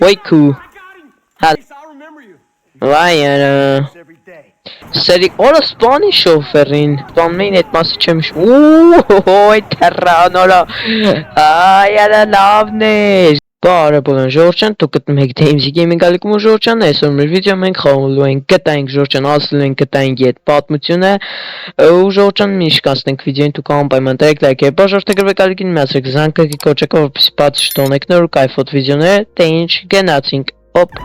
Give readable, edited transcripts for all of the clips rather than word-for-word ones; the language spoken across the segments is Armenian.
Ոյքու Վայ Սերիկ օրը սպանի շոֆերին Սպանմեին էտ մասը չեմ Ոյ թեռանորա Այ ալա լավն էր Բարը բոլան ժողջան դուք գտնում եք Դեյմզի գեյմինգ ալիքում ու ժողջան այսօր մեր վիդեո մենք խաղալու ենք գտանք ժողջան ասելու ենք գտանք այդ պատմությունը ու ժողջան միշտ կասնենք վիդեոին դուք անպայման դրեք լայք եւ բաժորտը գրվեք ալիքին միացրեք զանգակի կոճակը որպեսզի բաց չտոնեք նոր ու կայֆոտ վիդեոները դե ինչ գնացինք օպ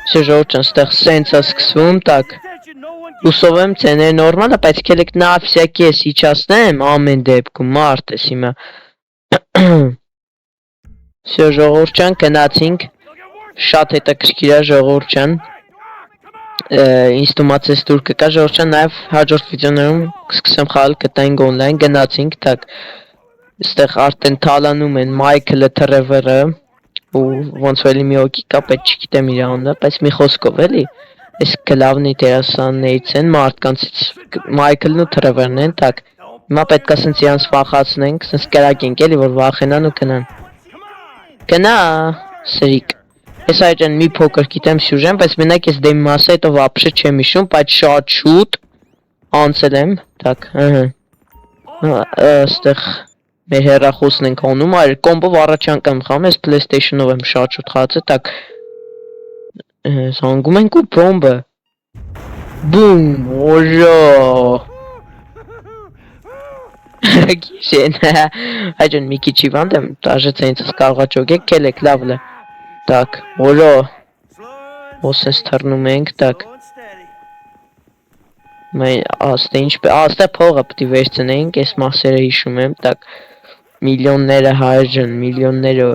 Всё ժողջան ստեղ սենց է սկսվում так Ուսով եմ ցեները նորմալ է բայց քելեք նա всякий է իջացնեմ ամեն դեպքում մարդ ես հիմա Всё ժողովրդյան գնացինք շատ հետաքրքիր է ժողովրդյան ինձ թվում է դուր կգա ժողովրդյան նաև հաջորդ վիդեոներում կսկսեմ խաղալ գտանք on-line գնացինք так այստեղ արդեն թալանում են Մայքլը Թրևերը ու ոնց որ էլի մի հոգի կա բայց չգիտեմ իր անունը բայց մի խոսքով էլի այս գլավնի դերասաններից են մարդկանցից Մայքլն ու Թրևերն են так հիմա պետք է սենց իրանց վախացնենք սենց կրակենք էլի որ վախենան ու գնան Գնա, սրիկ, ես այջան մի փոքր գիտեմ սյուժեն, բայց մենակ ես դեմ մասը հետո վապշե չեմ իշում, բայց շատ շուտ անցել եմ, tak, ստեղ մեր հեռախոսն ենք անում, այր կոմբով առաջ անգամ խաղում, ես PlayStation-ով եմ շատ շուտ խաղացել, tak, զանգում ենք ու բոմբը, բում, օժո Գիշեն, այջան մի քիչ իվանդ եմ, դաժե ցենցս կարողա ճոգեք, կելեք լավլը Так, օրո Ոսես թռնում ենք, tak Մեր աստե ինչպես, աստե փողը պտի վերցնենք, ես մասերը հիշում եմ, tak Միլիոնները հայջան, միլիոնները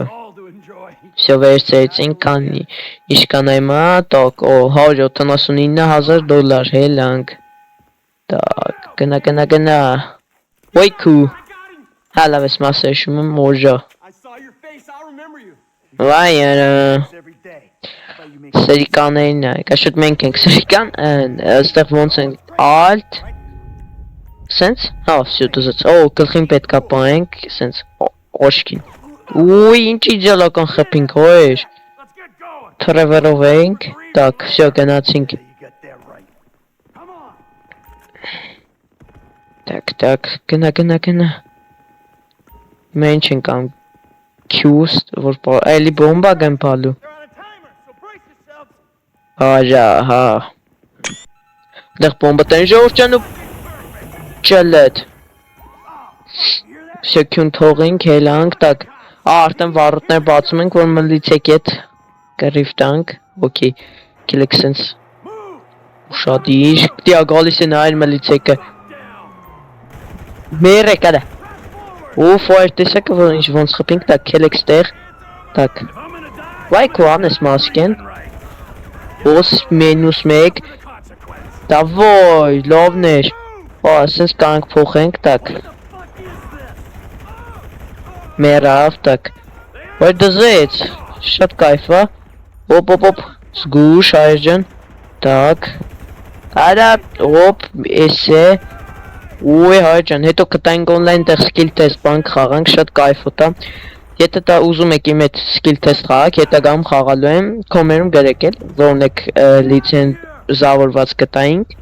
Всё վերցրեցինք, կանի Իշքան այմա, tak, օ, $179,000 հելանք Tak, գնա Ոյքու Հալավ ես մասը հիշում եմ օժա Վայ Սերիկաներին է Կաշուտ մենք ենք սերիկան Աստեղ ոնց ենք Ալտ Սենց Հա վսյո դուզած Օ գլխին պետք է պայենք Սենց Օշքին Ուй ինչ իջալական խպինք հոյր Թրևերով ենք Так վսյո գնացինք Так, գնա Մենք ենք ամ Q-st, որ էլի բոմբա գեմ պալու Հաջա, հա Դեղ բոմբա տեն ժողջան ու Չլետ Всё քյուն թողինք, հելանք, tak Արդեն վարոտներ բացում ենք, որ մլիցեք ետ Կրիվ տանք, ոքի Կելեք սենց Ուշադիր, դիա գալիս է նայր մլիցեկը Մերեք ադա Ուֆ, այր տեսակը որ ինչ ոնց խպինք, tak կելեք ստեղ Tak Վայ քո անես մասկեն Ոս մենուս մեկ Դավոյ, լովներ Ո, ասենց կանք փոխենք, tak Մերավ, tak Վայ դզեց, շատ կայֆ ա Ոպ, զգուշ այրջան Tak Արա, ոպ, էսե Ուй հայջան, հետո կտանք on-line տեղ skill test բանք խաղանք, շատ կայֆոտ է Եթե դա ուզում եք իմ հետ skill test խաղակ, հետագայում խաղալու եմ, կոմերում գրեք էլ, որն եք լիցենզավորված կտայինք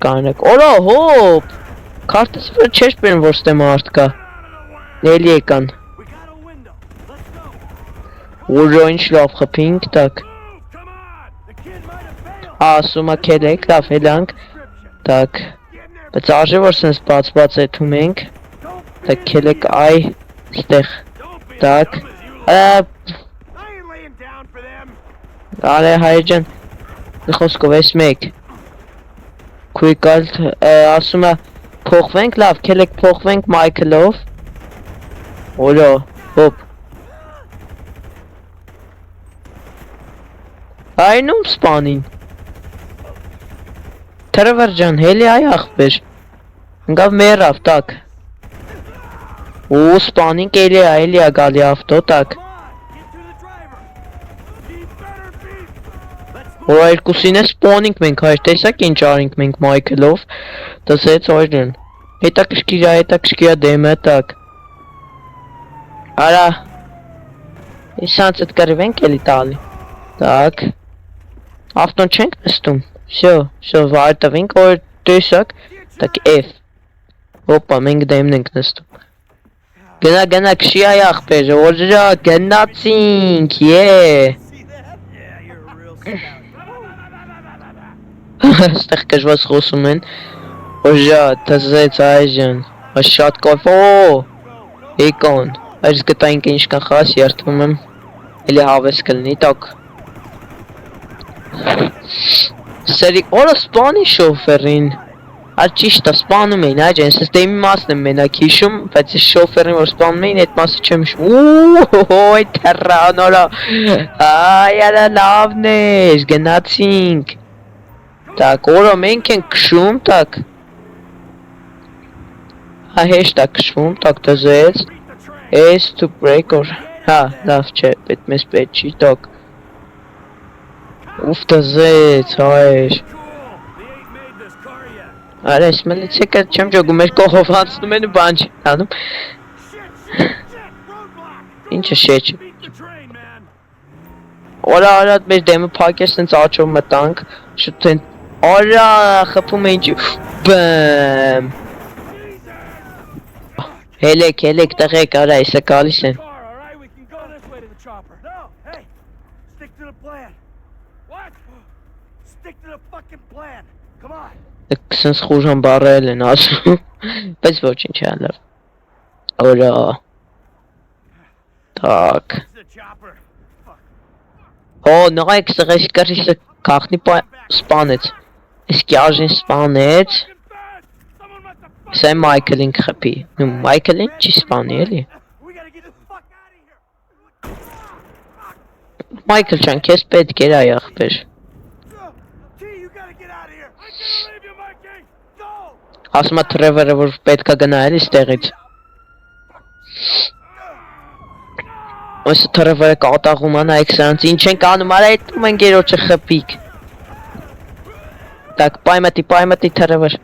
Կանեք, օրա հոպ, քարտես վրա չես բերում, որ ստե մարդ կա Էլի եկան Ուժո ինչ լավ խպինք, tak Ասում է կելեք, լավ հելանք, tak Բայց արժե որ սենց բաց էթում ենք Tak կելեք այ ստեղ Tak Արե հայջան Խոսքով ես մեկ Քույկալտ ասում է Փոխվենք լավ կելեք փոխվենք Մայքլով Օլո հոպ Այնում սպանին Թրևեր ջան, հելի այ աղբեր Ընգավ մերավ, tak Ու սպանինք էլի ա գալի ավտո, tak Ու երկուսին է սպոնինք մենք հայր, տեսակ ինչ արինք մենք Մայքլով Դզեց այրն հետաքրքիր է դեմը, tak Արա Սանց այդ կռիվենք էլի տալի։ Так. Ավտոն չենք նստում։ Всё, վարտավենք որ տեսակ։ Так F։ Հոպա, մենք դեմն ենք նստում։ Գնա քշի այ ախպեր, օջա գնացինք, Այստեղ կժված խոսում են։ Օջա, թզեց այժն։ Շատ կոֆ, Եկոն։ Այս գտայինք ինչքան խաս երթվում եմ։ Էլի հավես կլինի, տակ։ Սերի, օրը սպանի շոֆերին։ Ճիշտ է, սպանում էին, այ ջենց, դեմի մասն եմ մենակ հիշում, բայց շոֆերին որ սպանում էին, այդ մասը չեմ հիշում։ Ոյ, թռանորա։ Այ, արա լավն էր, գնացինք։ Так, օրը մենք ենք քշում, так։ Հա հեշտ է քշվում, так դզեց։ S to break or հա, լավ չէ, մեզ պետք չի, так։ Ուֆ դզեց, այր։ Արա, այս մելիցեկը չեմ ջոգում, մեր կողով անցնում են ու բան չի անում։ Ինչը շեչ։ Արա, մեր դեմը փակ էր, սենց աչով մտանք, շուտ են, արա, խփում է ինչի, բեմ։ Հելեք, տղեք, արա, այսը գալիս են։ Սենց խուժան բարել են ասում, բայց ոչինչ է լավ։ Որա։ Так։ նայեք, սղես կրիսը կախնի սպանեց։ Իսկի աժին սպանեց։ Սա Մայքլին կխպի։ Նու Մայքլին չի սպանի էլի։ Մայքլ ճան, կեզ պետք էր այ ախպեր։ Ասում է Թրևերը, որ պետքա գնա էլի ստեղից։ Ոսը Թրևերը կատաղում անա էքսրանց, ինչ ենք անում, արա էտում են գերոչը խպիկ։ Так, պայմտի Թրևեր։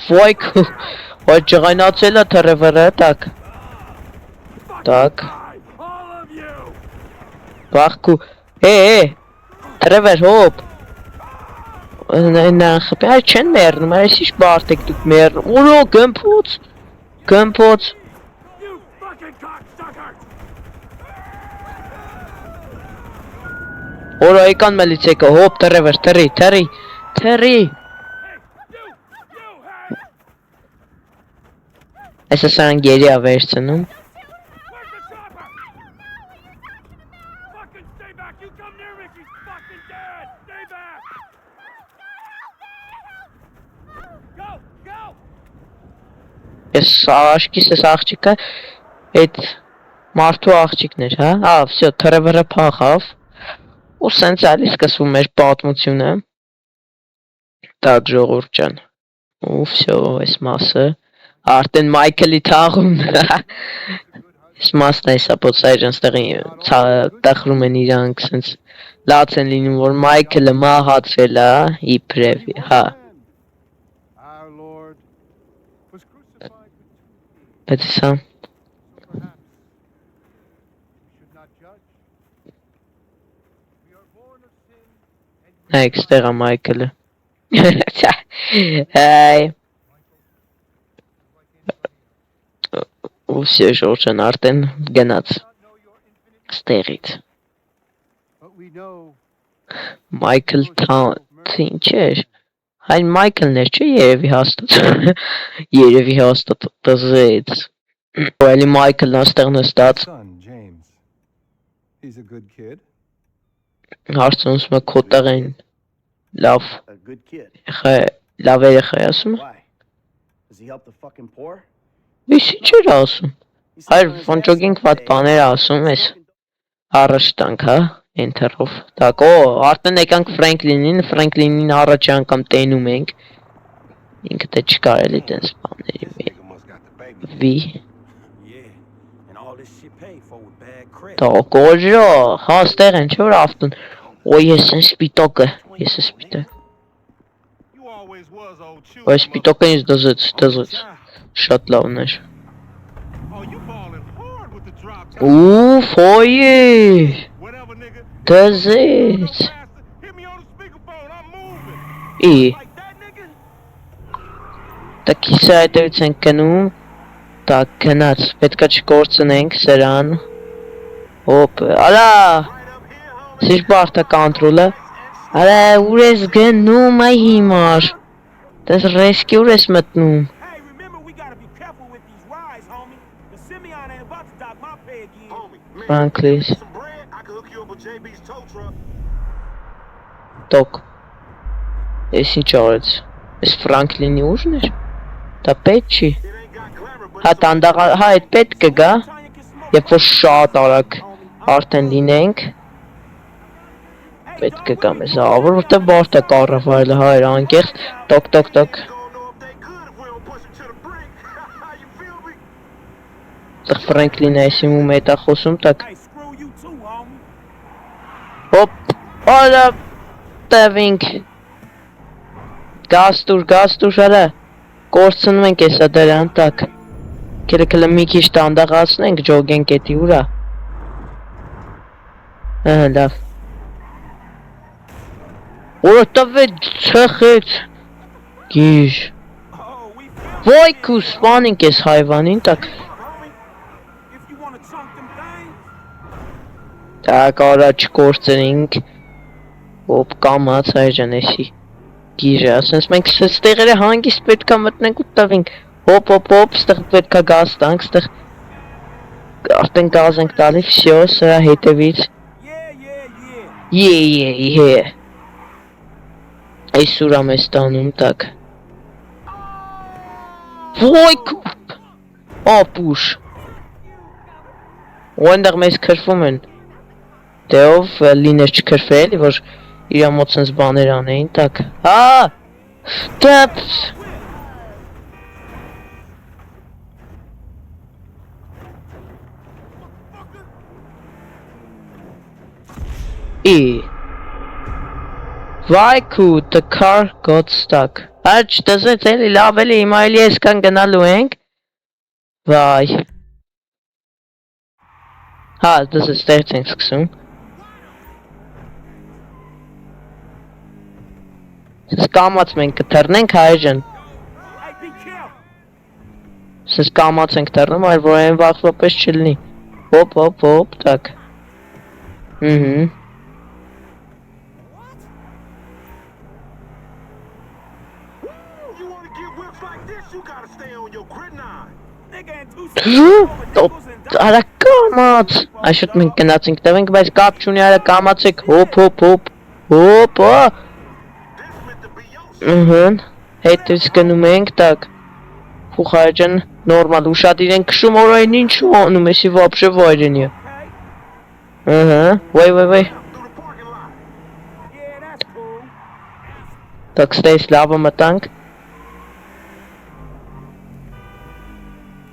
Վայքու, ոյ ջղայնացել է Թրևերը, так։ Բախկու, Թրևեր, հոպ։ Նա խպի, այ չեն մերնում, այս ինչ բարդ եք դուք մերնում, օրո, գմպոց։ Օրո, եկան մելիցեկը, հոպ, Թրևեր, թրի։ Այսը սարան գերի ա վերցնում։ Ես աշկիս ես աղջիկը, այդ մարդու աղջիկներ, հա, վսյո, Թրևերը պախավ, ու սենց ալի սկսվում էր պատմությունը, так, ժողորդ ճան, ու վսյո, այս մասը, արդեն Մայքլի թաղում, այս մասն այս ապոց այժն ստեղի տխրում են իրանք, սենց լաց են լինում, որ Մայքլը մահացել է, իպրև, հա, Բայց սա Նայք ստեղ է Մայքլը Ուսի ժորջան արդեն գնաց ստեղից Մայքլ ինչ էր Այն Մայքլն էր չէ երևի հաստատ տզեց Էլի Մայքլն աստեղ նստած Հարցնուսում է քոտեղ են լավ երեխա է ասում Ես ինչ էր ասում Հայր վանջոգինք վատ բաներ ասում ես Առաջ տանք հա Ենթերով Так արդեն եկանք Ֆրենքլինին առաջ անգամ տենում ենք Ինքը թե չկար էլի տենց բաների Վի Так օջա հա ստեղ են չէ որ ավտուն Ոյ ես են սպիտոկը Ոյ սպիտոկը ինձ դզեց Շատ լավն էր Oof, oye! Whatever, nigga. Does Mother it? bastard, hit me on the speakerphone. I'm moving. E. Like that, nigga? Taki sajtër që në kënu, ta kënaq, պետք է չկործնենք սրան, հոպ, արա, Right up here, homie. սիշ բարդը կանտրոլը, արա, ուր ես գնում այ հիմար, տես ռեսկի ուր ես մտնում, Hey, remember we gotta be careful with these rides, homie. The Simeon ain't about to dock my pay again. Homie, man, Frankly. give me some bread, I can hook you up with JB's tow truck. տոք, ես ինչ արեց, ես Ֆրանքլինի ուժն էր, դա պետ չի, It ain't got glamour, but հա it's տանդաղա, հա այդ պետ կգա, երբ որ շատ արագ արդեն լինենք, պետք է գա մեզ ավոր, որտեղ բարդ է կառավարելը հայր անկեղծ, տոք, տոք, տոք, gonna know if they could if we don't push them to the brink. You feel me? տեղ Ֆրանքլինը ես իմ ու մետ է խոսում, տակ, Hey, screw you too, homie. հոպ, արա, տևինք, գաստուր, արա, կործնում ենք եսա դրան, տակ, կելը մի քիչ տանդաղացնենք, ջոգենք էտի ուրա, լավ, որը տվե չխեց, գիժ, Oh, we feel ոյ քու սպանինք ես հայվանին, տակ, homie. If you wanna chunk them things, տակ արա չկործնենք, հոպ կամաց հայջան էսի, գիժը, ասենց մենք ստեղերը հանգիստ պետք է մտնենք ու տվինք, հոպ, ստեղ պետք է գազ տանք, ստեղ արդեն գազ ենք տալի, վսյո, սրա հետևից, yeah. այս ուրա մեզ տանում, տակ, ոյ քուպ, ապուշ, ու այնտեղ մեզ քրվում են, դե ով լիներ չքրվել, որ իրա մոտ սենց բաներ անեին, տակ, հա, տպս, Why could the car got stuck? Աչ դզեց էլի լավ էլի հիմա էլի այսքան գնալու ենք Վայ Հա դզեց ստեղծ ենք սկսում Սս կամաց մենք կթռնենք հայջան Սս կամաց ենք թռնում այլ որ այն վախվապես չլնի Հոպ տակ Արա կամաց Այսուտ մենք գնացինք տվենք բայց կապ չունի արա կամացեք հոպ Հետից գնում ենք տակ Խուխայջան նորմալ ուշադիր ենք քշում որ այն ինչու անում եսի վապշե վայրենի Վայ Так ստես լավը մտանք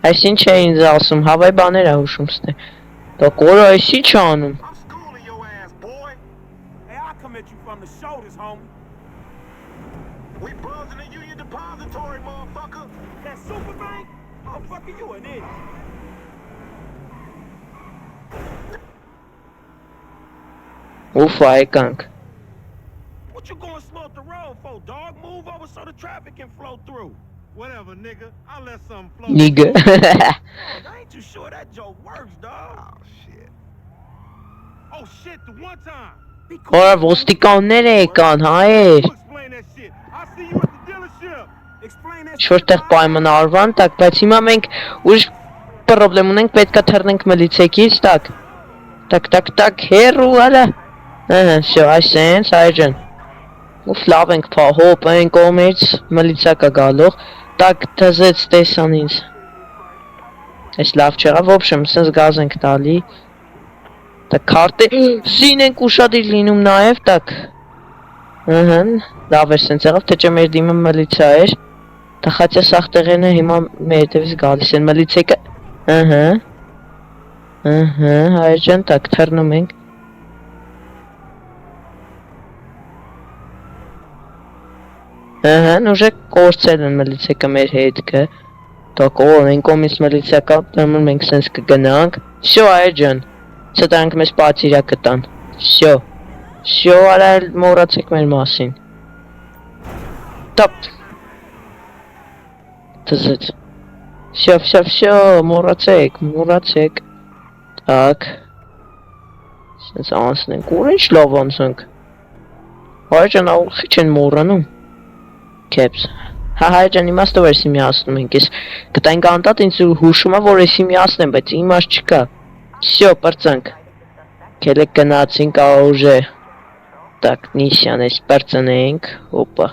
Այս ինչ է ինձ ասում, հավայ բաներ է հուշում ստե Так որը այս ինչ անում Ուֆ այկանք What you going slow up the road for, dog? Move over so the traffic can flow through. Whatever, nigga. I'll let something flow. Nigga I ain't too sure that joke works, dog. Oh shit, the one time. Որը ոստիկաններ եկան, հայեր Explain that shit. I'll see you at the dealership. Explain that Շորտեղ պայմանավորվան, տակ, բայց հիմա մենք ուրիշ պրոբլեմ ունենք, պետք է թռնենք մլիցեքից, տակ, հերու, արա Շո, այսենց, այջան Ուֆ լավ ենք պա, հոպ, այն կոմից, մլիցակ է գալող Տակ թզեց տեսան ինձ Այս լավ չեղավ, ոբշեմ, սենց գազ ենք տալի Տակ քարտե, սին ենք ուշադիր լինում նաև, տակ Լավ էր սենց եղավ, թե չէ մեր դիմը մլիցա էր Տա խացյա սաղտեղենը հիմա մեր հետևից գալիս են մլիցեկը Հայջան, տակ թռնում ենք Ուժե կործել են մլիցեկը մեր հետքը Так, այն կողմից միլիցիա կա, դեռ մենք սենց կգնանք։ Всё, այջան։ Ցտանք մեզ պատիրա կտան։ Всё, արել մոռացեք մեր մասին։ Տապ։ Դզեց։ Всё, մոռացեք։ Так։ Սենց անցնենք, ուր ինչ լավ անցանք։ Այջան աղուխի չեն մոռանում։ Caps։ Հայջան իմաստով էսի միացնում ենք, ես կտային կանտատ ինձ հուշում է, որ էսի միացնեմ, բայց իմաստ չկա։ Всё, պրծանք։ Կելեք գնացինք աղուժե։ Так, նիսյան ես պրծնենք, հոպ։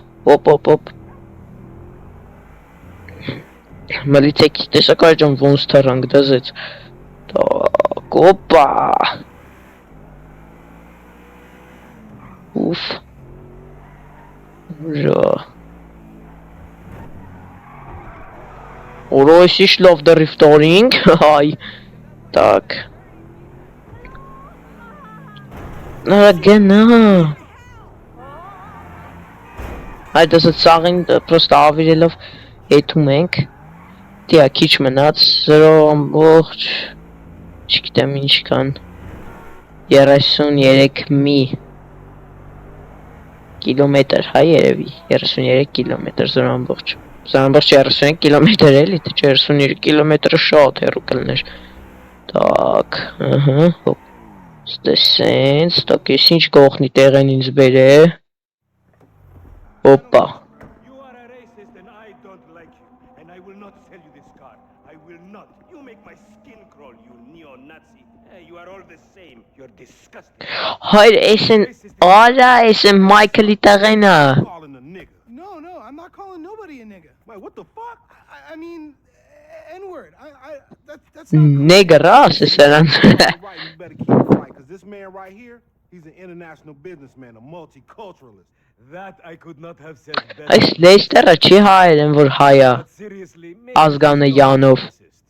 Մլիցեք տեսակ այջան ոնց թրանք դզեց։ Так, հոպա։ Ուֆ։ Ժա։ Օրոյսի շլով դրիֆտորինգ, հայ, так. Գնա։ Այդ դասը ծաղին պրոստը ավիրելով եթում ենք, դիա քիչ մնաց, 0 չգիտեմ ինչ կան, 33 կիլոմետր, հայ երևի, 33 կիլոմետր, 0.33 կիլոմետր էլի, թե 33 կիլոմետրը շատ հեռու կլներ, так, հոպ, ստեսենց, так, ես ինչ կողնի տեղ են ինձ բեր է, հոպա, You are a racist and I don't like you. And I will not sell you this car. I will not. You make my skin crawl, you neo-Nazi. You are all the same. You're disgusting. հայր ես են, արա ես են Մայքլի տեղենա, Calling a nigga. No, I'm not calling nobody a nigga. Wait, what the fuck? I mean, N-word. That's not cool. նեգրաս ես երան, Right, you better keep quiet, because this man right here, he's an international businessman, a multiculturalist. That I could not have said better. այս լեստերը չի հայր են, որ հայա, But seriously, maybe Ազգանը he's not Յանով, racist.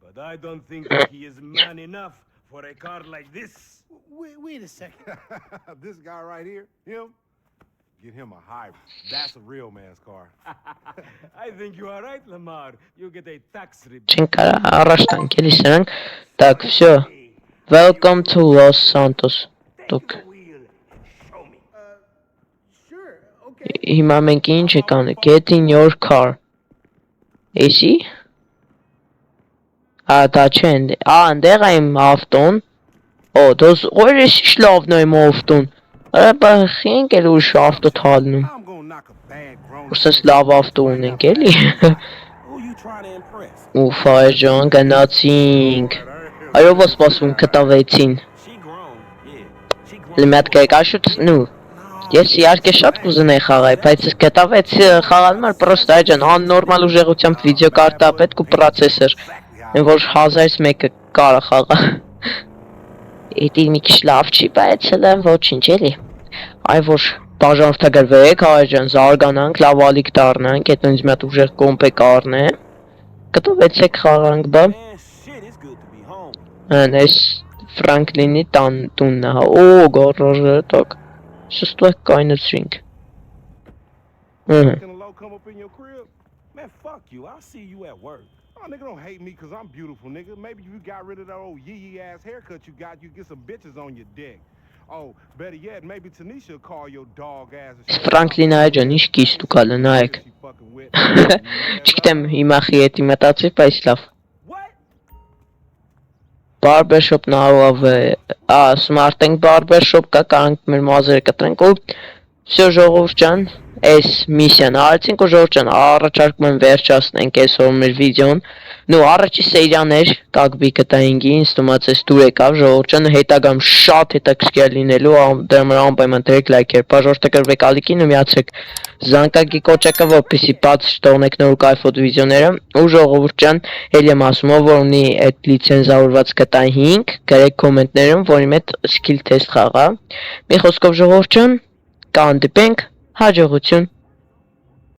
But I don't think that he is man enough for a car like this. Wait a second. This guy right here, him, get him a hybrid. That's a real man's car. I think you are right, Lamar. You get a tax rebate. չեն կարա առաջ տանք էլի սրանք, так, всё, welcome to Los Santos, Take так, the wheel and show me. Sure, okay. հիմա մենք ինչ ենք անը, get in your car, էսի, դա չեն, անդեղ եմ ավտոն, դոզ որ էսի շլավն եմ ավտոն, խենք էլ ուշ ավտո թալնում, I'm gonna knock a bad grown. ուսես լավ ավտո ունենք էլի, Who you trying to impress? ուֆ այժան գնացինք, այո ո սպասում կտավեցին, She grown, yeah. She grown. լմետ կայք աշուտնու, ես իարկե շատ կուզնեի խաղայ, բայց ես կտավեց խաղալում էր պրոստ այջան, աննորմալ ուժեղությամբ վիդեոկարտա պետք ու պրոցեսոր, են որ 1001-ը կարա խաղա, Էդի մի քիչ լավ չի, բայց հլը ոչինչ էլի, այ որ բաժանորդագրվեք, այջան զարգանանք, լավ ալիք դառնանք, հետո ինձ մի հատ ուժեղ կոմպ է կառնե, կտվեցեք խաղանք բա, Man, shit, it's good to be home. այս Ֆրանկլինի տունն է, գարաժը, так, շստուեք կայնեցրինք, Can a low come up in your crib? Man, fuck you. I'll see you at work. Oh, nigga, don't hate me because I'm beautiful, nigga. Maybe if you got rid of that old yee ass haircut you got, you get some bitches on your dick. Oh, better yet, maybe Tanisha will call your dog ass. and shit. Ֆրանկլին այջան ինչ կիստ ու կալը նայեք, She fucking with. չգիտեմ հիմա խիետի մտածի, բայց լավ, What? բարբերշոպ նարով է, սմարտենք բարբերշոպ կա, կարանք մեր մազերը կտրենք ու всё ժողովուրդ ջան, այս միսիան արեցինք ու ժողովուրդ ջան, առաջարկում եմ վերջացնենք այսօր մեր վիդեոն, նու առաջի սերիաներ, կակբի կտայինգի, ինձ թումաց էս դուր եկավ, ժողովուրդ ջան, հետագայում շատ հետաքրքիր լինելու, դրա համար անպայման դրեք լայքեր, բաժանորդագրվեք ալիքին ու միացեք զանգակի կոճակը, որպեսզի բաց չթողնեք նոր կայֆոտ վիդեոները, ու ժողովուրդ ջան, ելի եմ ասում, որ ունի այդ լիցենզավորված կտա 5, գրեք կոմենտներում, որի մեջ skill test խաղա, մի խոսքով ժողովուրդ ջան, կհանդիպենք, հաջողություն